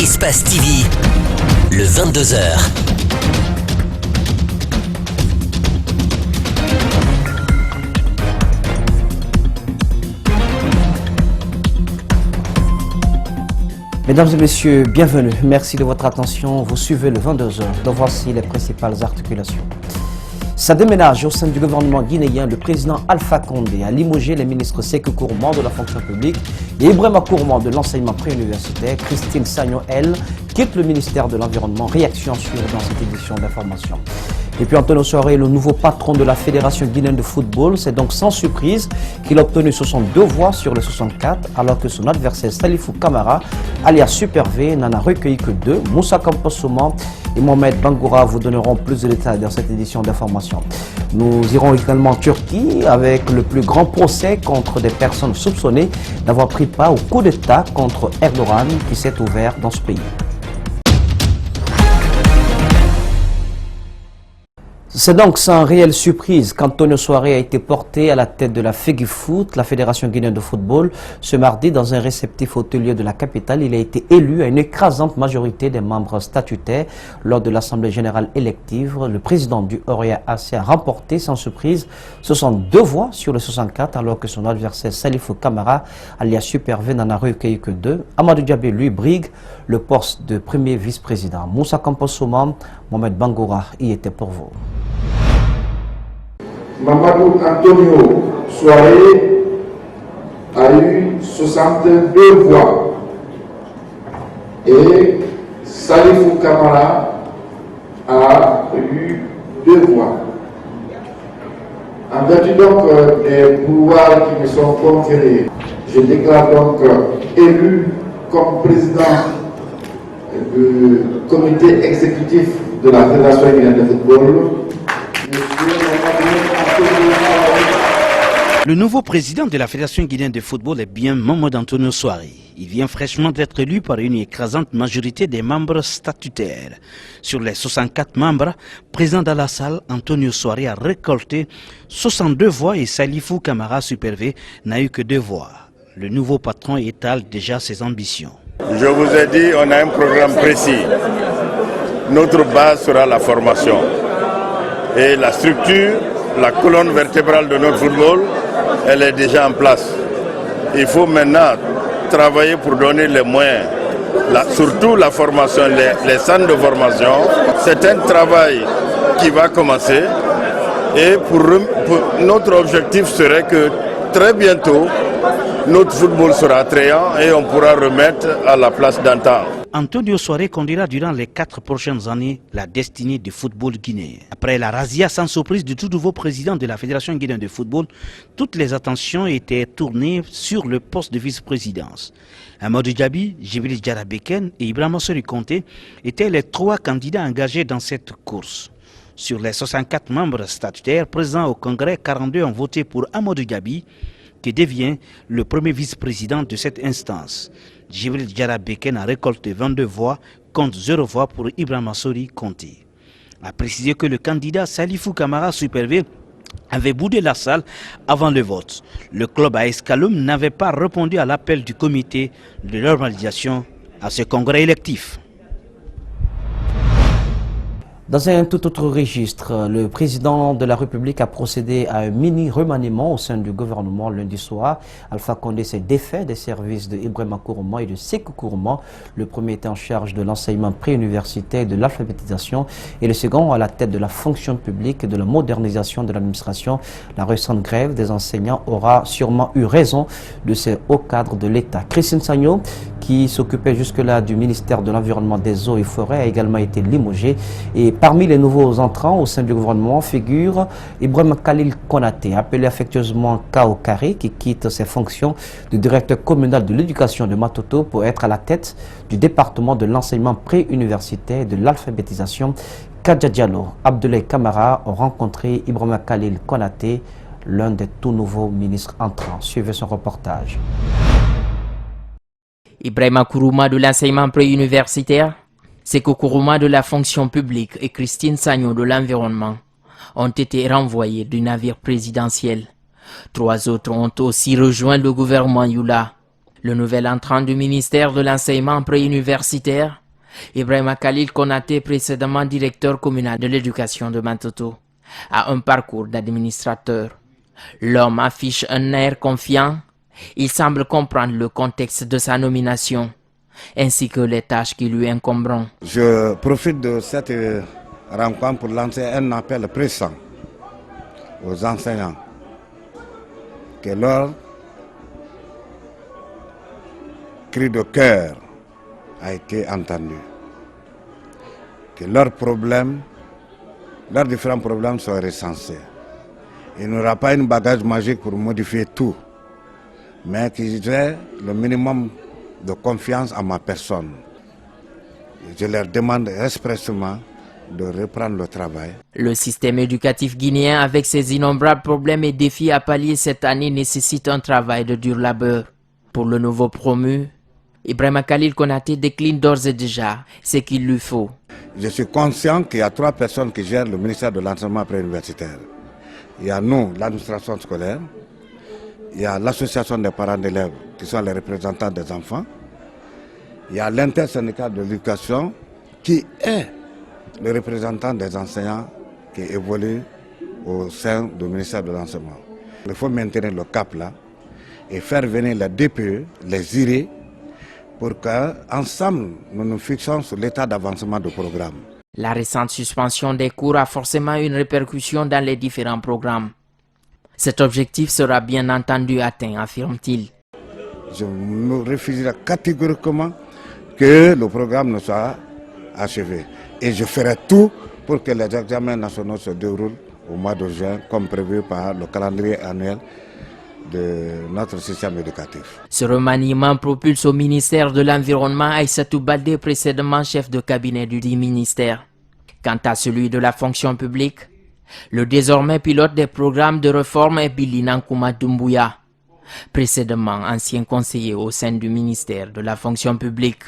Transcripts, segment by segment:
Espace TV, le 22h. Mesdames et messieurs, bienvenue. Merci de votre attention. Vous suivez le 22h. Donc voici les principales articulations. Ça déménage au sein du gouvernement guinéen. Le président Alpha Condé a limogé les ministres Sékou Kourouma de la fonction publique et Ibrahima Kourouma de l'enseignement préuniversitaire. Christine Sagnon, elle, quitte le ministère de l'Environnement. Réaction sur dans cette édition d'information. Et puis Antonio Soare, le nouveau patron de la Fédération guinéenne de football, c'est donc sans surprise qu'il a obtenu 62 voix sur les 64, alors que son adversaire Salifou Camara, alias Super V, n'en a recueilli que 2. Moussa Campos Souma et Mohamed Bangoura vous donneront plus de détails dans cette édition d'information. Nous irons également en Turquie avec le plus grand procès contre des personnes soupçonnées d'avoir pris part au coup d'État contre Erdogan qui s'est ouvert dans ce pays. C'est donc sans réelle surprise qu'Antonio Soare a été porté à la tête de la FEGIFOOT, la Fédération guinéenne de football. Ce mardi, dans un réceptif hôtelier de la capitale, il a été élu à une écrasante majorité des membres statutaires. Lors de l'Assemblée générale élective, le président du Oria AC a remporté sans surprise 62 voix sur les 64, alors que son adversaire Salifou Camara, alias Super V, n'en a recueilli que 2. Amadou Diabé, lui, brigue le poste de premier vice-président. Moussa Campos Souma, Mohamed Bangoura y était pour vous. Mamadou Antonio Soare a eu 62 voix et Salifou Camara a eu 2 voix. En vertu donc des pouvoirs qui me sont conférés, je déclare donc élu comme président du comité exécutif de la Fédération guinéenne de football. Le nouveau président de la Fédération guinéenne de football est bien Mohamed Antonio Soare. Il vient fraîchement d'être élu par une écrasante majorité des membres statutaires. Sur les 64 membres présents dans la salle, Antonio Soare a récolté 62 voix et Salifou Camara Super V n'a eu que 2 voix. Le nouveau patron étale déjà ses ambitions. Je vous ai dit, on a un programme précis. Notre base sera la formation. Et la structure, la colonne vertébrale de notre football, elle est déjà en place. Il faut maintenant travailler pour donner les moyens, surtout la formation, les centres de formation. C'est un travail qui va commencer et notre objectif serait que très bientôt, notre football sera attrayant et on pourra remettre à la place d'antan. Antonio Soare conduira durant les 4 prochaines années la destinée du football guinéen. Après la razzia sans surprise du tout nouveau président de la Fédération guinéenne de football, toutes les attentions étaient tournées sur le poste de vice-présidence. Amadou Diaby, Djibril Diarra Beken et Ibrahima Sori Konté étaient les 3 candidats engagés dans cette course. Sur les 64 membres statutaires présents au Congrès, 42 ont voté pour Amadou Diaby, qui devient le premier vice-président de cette instance. Djibril Diarra Beken a récolté 22 voix contre 0 voix pour Ibrahima Sori Konté. A précisé que le candidat Salifou Camara Super V avait boudé la salle avant le vote. Le club AS Kaloum n'avait pas répondu à l'appel du comité de normalisation à ce congrès électif. Dans un tout autre registre, le président de la République a procédé à un mini-remaniement au sein du gouvernement lundi soir. Alpha Condé s'est défait des services de Ibrahima Kourouma et de Sékou Kourouma. Le premier était en charge de l'enseignement préuniversitaire et de l'alphabétisation et le second à la tête de la fonction publique et de la modernisation de l'administration. La récente grève des enseignants aura sûrement eu raison de ces hauts cadres de l'État. Christine Sagnon, qui s'occupait jusque-là du ministère de l'Environnement, des Eaux et Forêts, a également été limogée. Et parmi les nouveaux entrants au sein du gouvernement figure Ibrahima Khalil Konaté, appelé affectueusement Kao Kari, qui quitte ses fonctions de directeur communal de l'éducation de Matoto pour être à la tête du département de l'enseignement préuniversitaire et de l'alphabétisation. Kadja Diallo, Abdoulaye Kamara ont rencontré Ibrahima Khalil Konaté, l'un des tout nouveaux ministres entrants. Suivez son reportage. Ibrahima Kourouma de l'enseignement préuniversitaire, Sékou Kourouma de la fonction publique et Christine Sagnon de l'environnement ont été renvoyés du navire présidentiel. 3 autres ont aussi rejoint le gouvernement Yula. Le nouvel entrant du ministère de l'enseignement préuniversitaire, Ibrahima Khalil Konaté, précédemment directeur communal de l'éducation de Mantoto, a un parcours d'administrateur. L'homme affiche un air confiant. Il semble comprendre le contexte de sa nomination, ainsi que les tâches qui lui incomberont. Je profite de cette rencontre pour lancer un appel pressant aux enseignants que leur cri de cœur a été entendu, que leurs différents problèmes soient recensés. Il n'y aura pas une bagage magique pour modifier tout, mais qu'ils aient le minimum de confiance en ma personne. Je leur demande expressément de reprendre le travail. Le système éducatif guinéen, avec ses innombrables problèmes et défis à pallier cette année, nécessite un travail de dur labeur. Pour le nouveau promu, Ibrahima Khalil Konaté décline d'ores et déjà ce qu'il lui faut. Je suis conscient qu'il y a 3 personnes qui gèrent le ministère de l'enseignement préuniversitaire. Il y a nous, l'administration scolaire, il y a l'association des parents d'élèves qui sont les représentants des enfants, il y a l'intersyndical de l'éducation qui est le représentant des enseignants qui évoluent au sein du ministère de l'enseignement. Il faut maintenir le cap là et faire venir les DPE, les IRE, pour qu'ensemble nous nous fixons sur l'état d'avancement du programme. La récente suspension des cours a forcément une répercussion dans les différents programmes. Cet objectif sera bien entendu atteint, affirme-t-il. Je me refuserai catégoriquement que le programme ne soit achevé. Et je ferai tout pour que les examens nationaux se déroulent au mois de juin, comme prévu par le calendrier annuel de notre système éducatif. Ce remaniement propulse au ministère de l'Environnement Aïssatou Baldé, précédemment chef de cabinet du dit ministère. Quant à celui de la fonction publique, le désormais pilote des programmes de réforme est Billy Nankouma Doumbouya, précédemment ancien conseiller au sein du ministère de la fonction publique.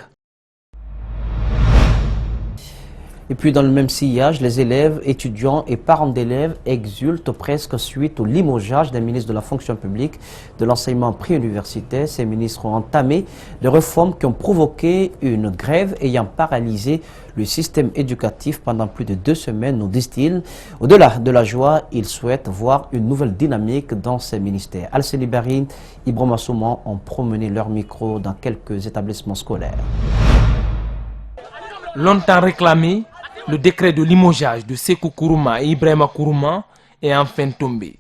Et puis dans le même sillage, les élèves, étudiants et parents d'élèves exultent presque suite au limogeage des ministres de la fonction publique, de l'enseignement préuniversitaire. Ces ministres ont entamé des réformes qui ont provoqué une grève ayant paralysé le système éducatif pendant plus de 2 semaines, nous disent-ils. Au-delà de la joie, ils souhaitent voir une nouvelle dynamique dans ces ministères. Alceli Barine, Ibrahima Souman ont promené leur micro dans quelques établissements scolaires. Longtemps réclamé, le décret de limogeage de Sékou Kourouma et Ibrahima Kourouma est enfin tombé.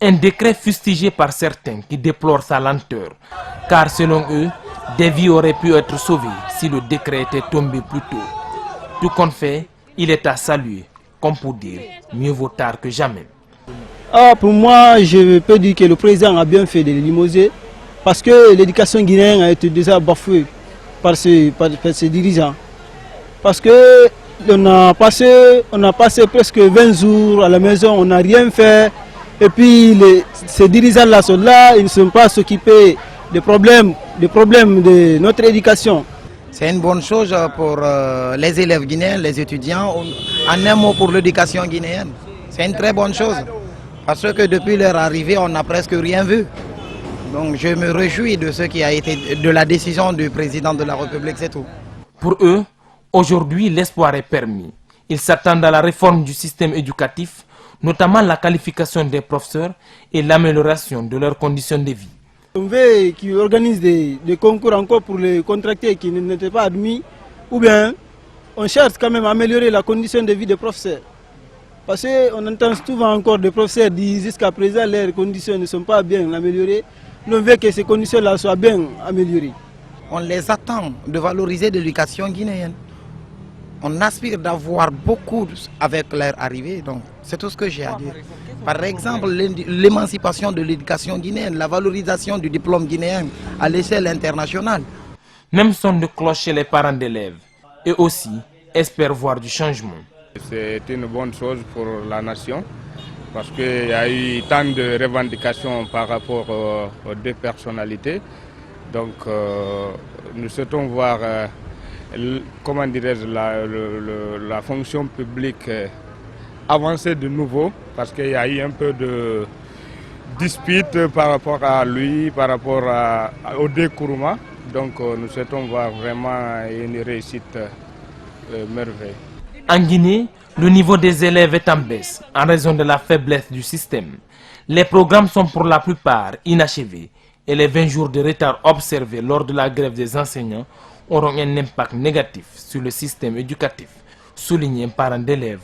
Un décret fustigé par certains qui déplorent sa lenteur, car selon eux, des vies auraient pu être sauvées si le décret était tombé plus tôt. Tout compte fait, il est à saluer, comme pour dire, mieux vaut tard que jamais. Pour moi, je peux dire que le président a bien fait de les limoger, parce que l'éducation guinéenne a été déjà bafouée par ces dirigeants. Parce que on a passé presque 20 jours à la maison, on n'a rien fait. Et puis ces dirigeants-là sont là, ils ne sont pas s'occuper des problèmes de notre éducation. C'est une bonne chose pour les élèves guinéens, les étudiants, en un mot pour l'éducation guinéenne. C'est une très bonne chose, parce que depuis leur arrivée, on n'a presque rien vu. Donc je me réjouis de ce qui a été de la décision du président de la République, c'est tout. Pour eux, aujourd'hui, l'espoir est permis. Ils s'attendent à la réforme du système éducatif, notamment la qualification des professeurs et l'amélioration de leurs conditions de vie. On veut qu'ils organisent des concours encore pour les contractés qui n'étaient pas admis, ou bien on cherche quand même à améliorer la condition de vie des professeurs. Parce qu'on entend souvent encore des professeurs dire jusqu'à présent leurs conditions ne sont pas bien améliorées. On veut que ces conditions-là soient bien améliorées. On les attend de valoriser l'éducation guinéenne. On aspire d'avoir beaucoup avec leur arrivée, donc c'est tout ce que j'ai à dire. Par exemple, l'émancipation de l'éducation guinéenne, la valorisation du diplôme guinéen à l'échelle internationale. Même son de cloche chez les parents d'élèves, et aussi espèrent voir du changement. C'est une bonne chose pour la nation, parce qu'il y a eu tant de revendications par rapport aux 2 personnalités. Donc nous souhaitons voir comment dirais-je, la fonction publique avancer de nouveau, parce qu'il y a eu un peu dispute par rapport à lui, par rapport au Kourouma. Donc nous souhaitons voir vraiment une réussite merveilleuse. En Guinée, le niveau des élèves est en baisse en raison de la faiblesse du système. Les programmes sont pour la plupart inachevés et les 20 jours de retard observés lors de la grève des enseignants auront un impact négatif sur le système éducatif, souligne un parent d'élèves.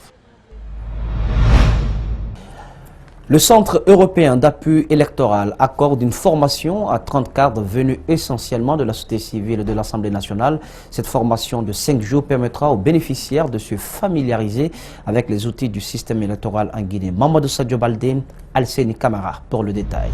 Le Centre européen d'appui électoral accorde une formation à 30 cadres venus essentiellement de la société civile et de l'Assemblée nationale. Cette formation de 5 jours permettra aux bénéficiaires de se familiariser avec les outils du système électoral en Guinée. Mamadou Sadio Baldé, Alseni Camara pour le détail.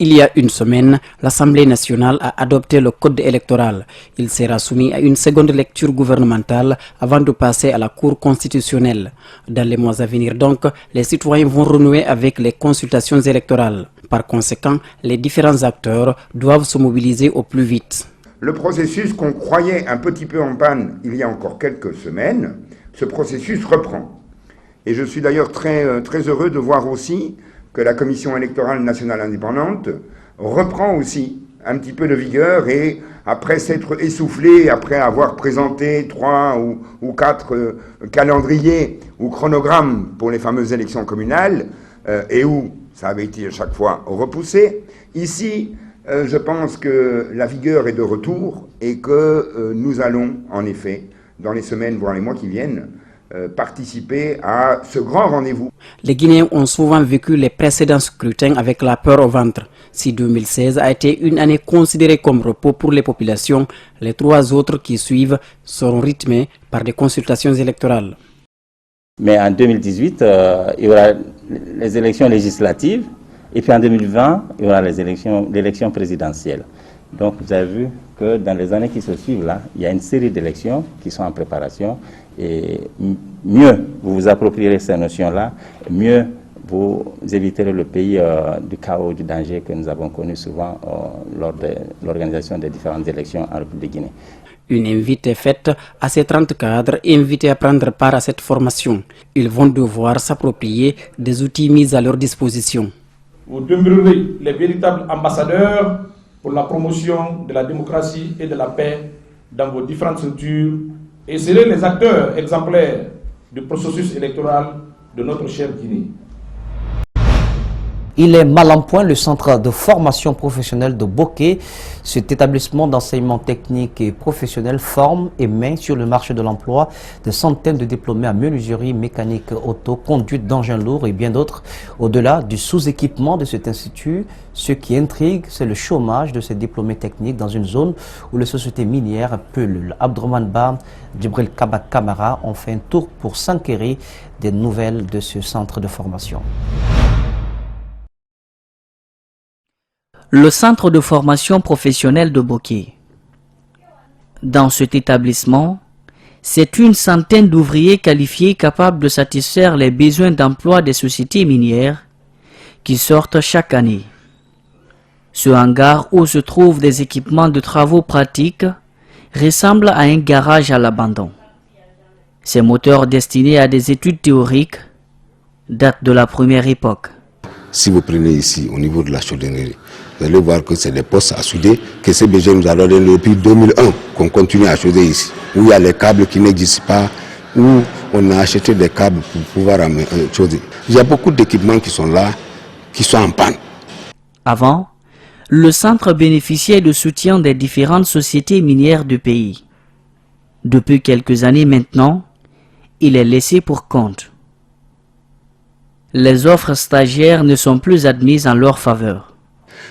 Il y a une semaine, l'Assemblée nationale a adopté le code électoral. Il sera soumis à une seconde lecture gouvernementale avant de passer à la Cour constitutionnelle. Dans les mois à venir donc, les citoyens vont renouer avec les consultations électorales. Par conséquent, les différents acteurs doivent se mobiliser au plus vite. Le processus qu'on croyait un petit peu en panne il y a encore quelques semaines, ce processus reprend. Et je suis d'ailleurs très heureux de voir aussi que la Commission électorale nationale indépendante reprend aussi un petit peu de vigueur et après s'être essoufflée, après avoir présenté 3 ou 4 calendriers ou chronogrammes pour les fameuses élections communales et où ça avait été à chaque fois repoussé, ici je pense que la vigueur est de retour et que nous allons en effet, dans les semaines voire les mois qui viennent, participer à ce grand rendez-vous. Les Guinéens ont souvent vécu les précédents scrutins avec la peur au ventre. Si 2016 a été une année considérée comme repos pour les populations, les 3 autres qui suivent seront rythmés par des consultations électorales. Mais en 2018, il y aura les élections législatives et puis en 2020, il y aura l'élection présidentielle. Donc vous avez vu que dans les années qui se suivent là, il y a une série d'élections qui sont en préparation et mieux vous vous approprierez ces notions-là, mieux vous éviterez le pays du chaos, du danger que nous avons connu souvent lors de l'organisation des différentes élections en République de Guinée. Une invite est faite à ces 30 cadres invités à prendre part à cette formation. Ils vont devoir s'approprier des outils mis à leur disposition. Vous demeurerez les véritables ambassadeurs pour la promotion de la démocratie et de la paix dans vos différentes structures et serez les acteurs exemplaires du processus électoral de notre chère Guinée. Il est mal en point le centre de formation professionnelle de Boké. Cet établissement d'enseignement technique et professionnel forme et met sur le marché de l'emploi des centaines de diplômés en menuiserie, mécanique auto, conduite d'engins lourds et bien d'autres. Au-delà du sous-équipement de cet institut, ce qui intrigue, c'est le chômage de ces diplômés techniques dans une zone où les sociétés minières pullulent. Abdourahmane Ba, Djibril Kaba Kamara ont fait un tour pour s'enquérir des nouvelles de ce centre de formation. Le centre de formation professionnelle de Boké. Dans cet établissement, c'est une centaine d'ouvriers qualifiés capables de satisfaire les besoins d'emploi des sociétés minières qui sortent chaque année. Ce hangar où se trouvent des équipements de travaux pratiques ressemble à un garage à l'abandon. Ces moteurs destinés à des études théoriques datent de la première époque. Si vous prenez ici au niveau de la chaudronnerie, vous allez voir que c'est des postes à souder que CBG nous a donné depuis 2001 qu'on continue à chauder ici, où il y a les câbles qui n'existent pas, où on a acheté des câbles pour pouvoir chauder. Il y a beaucoup d'équipements qui sont là, qui sont en panne. Avant, le centre bénéficiait de soutien des différentes sociétés minières du pays. Depuis quelques années maintenant, il est laissé pour compte. Les offres stagiaires ne sont plus admises en leur faveur.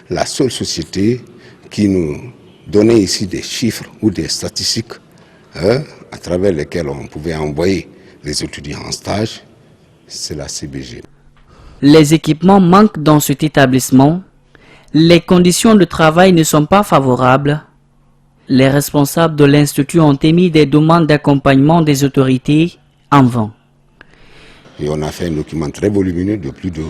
La seule société qui nous donnait ici des chiffres ou des statistiques à travers lesquelles on pouvait envoyer les étudiants en stage, c'est la CBG. Les équipements manquent dans cet établissement, les conditions de travail ne sont pas favorables. Les responsables de l'institut ont émis des demandes d'accompagnement des autorités en vain. Et on a fait un document très volumineux de plus de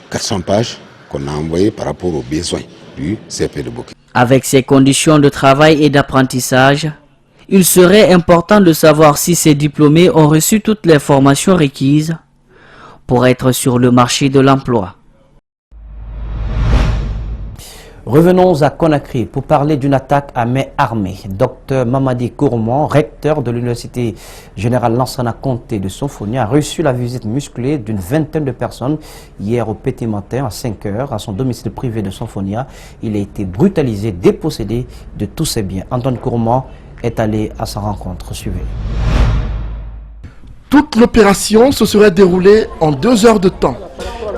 400 pages qu'on a envoyé par rapport aux besoins du CP de Boké. Avec ces conditions de travail et d'apprentissage, il serait important de savoir si ces diplômés ont reçu toutes les formations requises pour être sur le marché de l'emploi. Revenons à Conakry pour parler d'une attaque à main armée. Dr Mamadi Kourman, recteur de l'Université Générale Lansana Conté de Sonfonia, a reçu la visite musclée d'une vingtaine de personnes hier au petit matin à 5 heures à son domicile privé de Sonfonia. Il a été brutalisé, dépossédé de tous ses biens. Antoine Kourman est allé à sa rencontre. Suivez. Toute l'opération se serait déroulée en 2 heures de temps.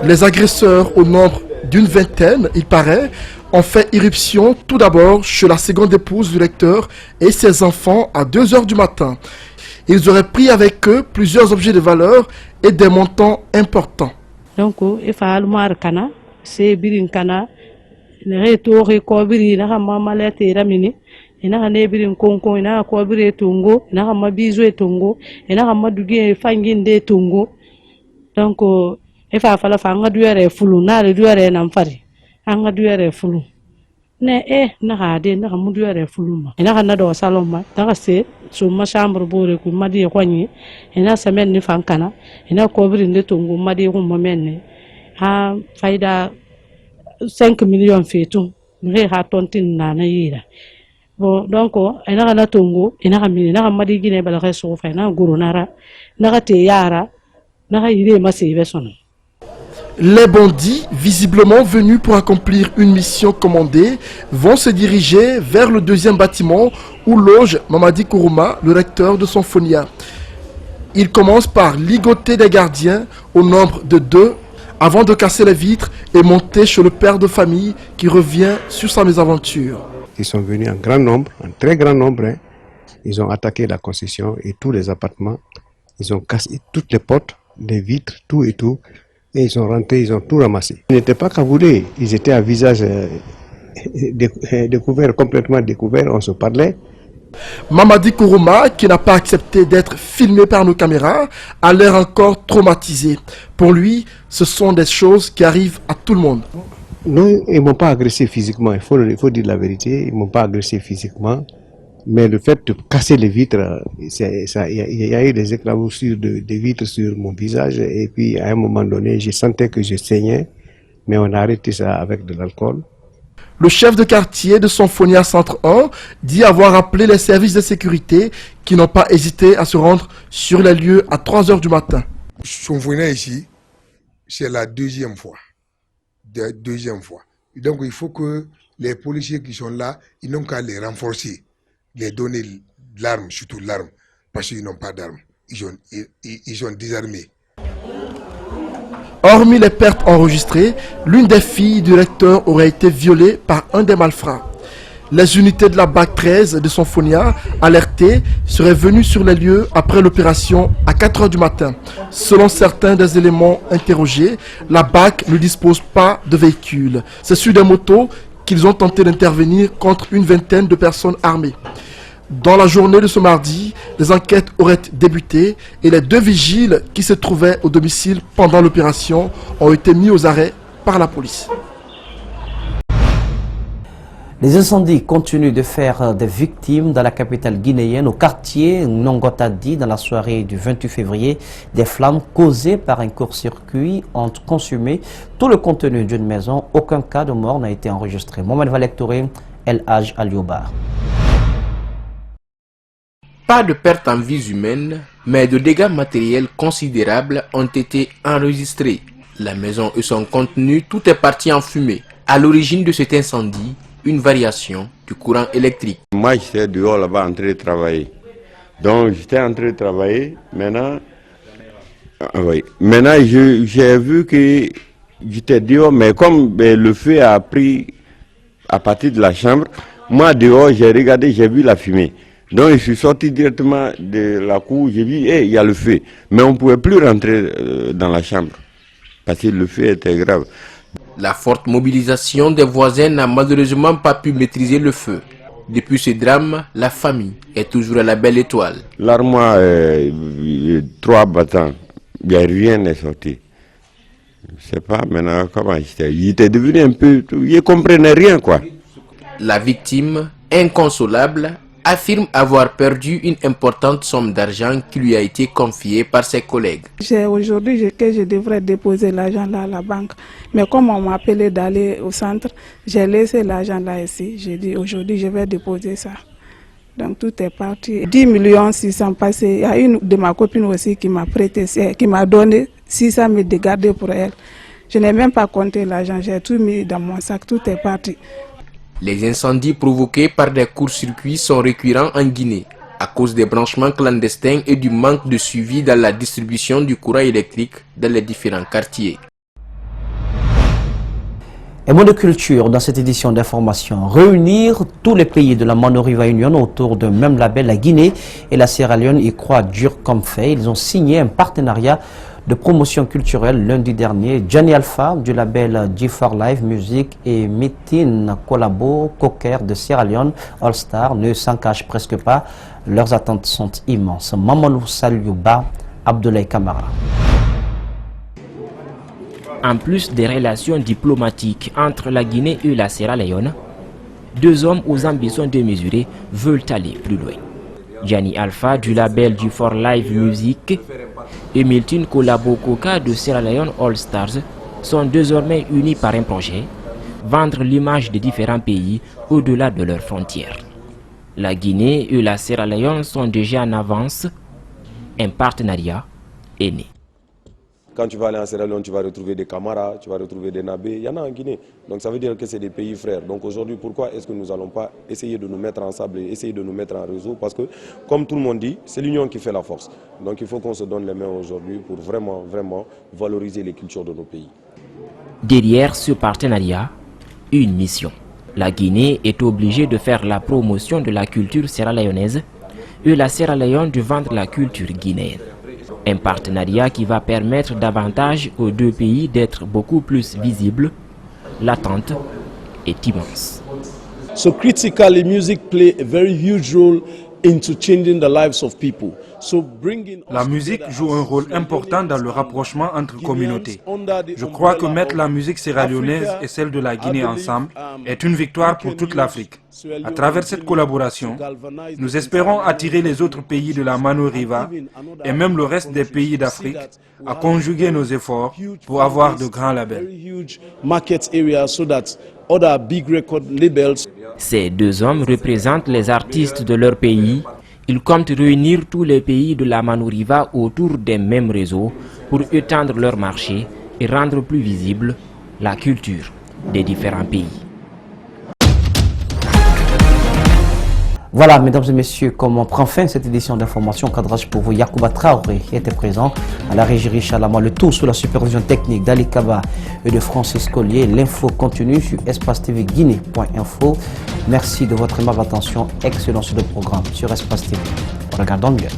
Les agresseurs, au nombre d'une vingtaine, il paraît, ont fait irruption tout d'abord chez la seconde épouse du recteur et ses enfants à 2 heures du matin. Ils auraient pris avec eux plusieurs objets de valeur et des montants importants. Donc, il faut aller kana, c'est birin kana, le retour est cobri, la maman l'a été ramini, il n'a pas birin conco, il n'a pas cobri tongo, il n'a pas biso et tongo, il n'a pas dougué fangin de tongo. Donc, il faut faire la fanga duere fulu, n'a le duere n'amfari. Anga duere fulu ne na hade na mu duere fulu ma ina kana do salon ma daga se so ma chambre bore ku madi kwani ina semen ni fankana ina ko biri ne tongo madi ku momenne ha faida 5 millions fetu nge ha tontin na yira bon donc ina kana tongo ina kamini na madi gine bala ka so fa na guru nara na te yara na yire ma se besono. Les bandits, visiblement venus pour accomplir une mission commandée, vont se diriger vers le deuxième bâtiment où loge Mamadi Kourma, le recteur de Sonfonia. Ils commencent par ligoter des gardiens au nombre de 2 avant de casser les vitres et monter chez le père de famille qui revient sur sa mésaventure. Ils sont venus en grand nombre, en très grand nombre. Hein. Ils ont attaqué la concession et tous les appartements. Ils ont cassé toutes les portes, les vitres, tout et tout. Et ils sont rentrés, ils ont tout ramassé. Ils n'étaient pas cagoulés, ils étaient à visage découvert, complètement découvert, on se parlait. Mamadi Kourma, qui n'a pas accepté d'être filmé par nos caméras, a l'air encore traumatisé. Pour lui, ce sont des choses qui arrivent à tout le monde. Non, ils ne m'ont pas agressé physiquement, il faut dire la vérité, ils ne m'ont pas agressé physiquement. Mais le fait de casser les vitres, il y a eu des éclaboussures de vitres sur mon visage. Et puis, à un moment donné, je sentais que je saignais. Mais on a arrêté ça avec de l'alcool. Le chef de quartier de Sonfonia Centre 1 dit avoir appelé les services de sécurité qui n'ont pas hésité à se rendre sur les lieux à 3 heures du matin. Sonfonia ici, c'est la deuxième fois. Donc, il faut que les policiers qui sont là, ils n'ont qu'à les renforcer. Les donner l'arme, surtout l'arme, parce qu'ils n'ont pas d'armes. Ils sont désarmés. Hormis les pertes enregistrées, l'une des filles du recteur aurait été violée par un des malfrats. Les unités de la BAC 13 de Sonfonia, alertées, seraient venues sur les lieux après l'opération à 4 heures du matin. Selon certains des éléments interrogés, la BAC ne dispose pas de véhicules. C'est sur des motos qu'ils ont tenté d'intervenir contre une vingtaine de personnes armées. Dans la journée de ce mardi, les enquêtes auraient débuté et les 2 vigiles qui se trouvaient au domicile pendant l'opération ont été mis aux arrêts par la police. Les incendies continuent de faire des victimes dans la capitale guinéenne, au quartier Nongotadi, dans la soirée du 28 février. Des flammes causées par un court-circuit ont consumé tout le contenu d'une maison. Aucun cas de mort n'a été enregistré. Mohamed Valectoré, El Haj Aliobar. Pas de pertes en vies humaines, mais de dégâts matériels considérables ont été enregistrés. La maison et son contenu, tout est parti en fumée. À l'origine de cet incendie, une variation du courant électrique. Moi, j'étais dehors là-bas en train de travailler. Donc, j'étais en train de travailler. Maintenant, j'ai vu que j'étais dehors, mais comme le feu a pris à partir de la chambre, moi, dehors, j'ai regardé, j'ai vu la fumée. Donc, je suis sorti directement de la cour, j'ai vu, il y a le feu. Mais on ne pouvait plus rentrer dans la chambre, parce que le feu était grave. La forte mobilisation des voisins n'a malheureusement pas pu maîtriser le feu. Depuis ce drame, la famille est toujours à la belle étoile. L'armoire, 3 battants, rien n'est sorti. Je ne sais pas maintenant comment j'étais. Il était devenu un peu... Il ne comprenait rien, quoi. La victime, inconsolable, affirme avoir perdu une importante somme d'argent qui lui a été confiée par ses collègues. Aujourd'hui que je devrais déposer l'argent là à la banque, mais comme on m'a appelé d'aller au centre, j'ai laissé l'argent là ici. J'ai dit aujourd'hui je vais déposer ça. Donc tout est parti. 10 600 passés. Il y a une de ma copine aussi qui m'a prêté, qui m'a donné 600 000 de garder pour elle. Je n'ai même pas compté l'argent, j'ai tout mis dans mon sac, tout est parti. Les incendies provoqués par des courts-circuits sont récurrents en Guinée à cause des branchements clandestins et du manque de suivi dans la distribution du courant électrique dans les différents quartiers. Un mot de culture dans cette édition d'information. Réunir tous les pays de la Manoriva Union autour d'un même label, la Guinée et la Sierra Leone y croient dur comme fait. Ils ont signé un partenariat de promotion culturelle lundi dernier. Johnny Alpha du label G4 Live Music et Metin Kolabo, cocker de Sierra Leone All Star, ne s'en cachent presque pas. Leurs attentes sont immenses. Mamadou Saliouba, Abdoulaye Kamara. En plus des relations diplomatiques entre la Guinée et la Sierra Leone, deux hommes aux ambitions démesurées veulent aller plus loin. Johnny Alpha du label G4 Live Music et Milton Kolabo Koka de Sierra Leone All Stars sont désormais unis par un projet, vendre l'image de différents pays au-delà de leurs frontières. La Guinée et la Sierra Leone sont déjà en avance, un partenariat est né. Quand tu vas aller en Sierra Leone, tu vas retrouver des Camara, tu vas retrouver des Nabé, il y en a en Guinée. Donc ça veut dire que c'est des pays frères. Donc aujourd'hui, pourquoi est-ce que nous n'allons pas essayer de nous mettre ensemble et essayer de nous mettre en réseau? Parce que, comme tout le monde dit, c'est l'union qui fait la force. Donc il faut qu'on se donne les mains aujourd'hui pour vraiment, vraiment valoriser les cultures de nos pays. Derrière ce partenariat, une mission. La Guinée est obligée de faire la promotion de la culture sierra-léonaise et la Sierra Leone de vendre la culture guinéenne. Un partenariat qui va permettre davantage aux deux pays d'être beaucoup plus visibles. L'attente est immense. So critically, music play a very huge role into changing the lives of people. La musique joue un rôle important dans le rapprochement entre communautés. Je crois que mettre la musique sierra-léonaise et celle de la Guinée ensemble est une victoire pour toute l'Afrique. À travers cette collaboration, nous espérons attirer les autres pays de la Manoriva et même le reste des pays d'Afrique à conjuguer nos efforts pour avoir de grands labels. Ces deux hommes représentent les artistes de leur pays. Ils comptent réunir tous les pays de la Manoriva autour des mêmes réseaux pour étendre leur marché et rendre plus visible la culture des différents pays. Voilà, mesdames et messieurs, comment prend fin cette édition d'information. Cadrage pour vous, Yacouba Traoré était présent à la régie Richalama, le tout sous la supervision technique d'Ali Kaba et de Francis Collier. L'info continue sur espace-tv-guinée.info. Merci de votre aimable attention. Excellent sur le programme sur Espace TV. Regardons bien.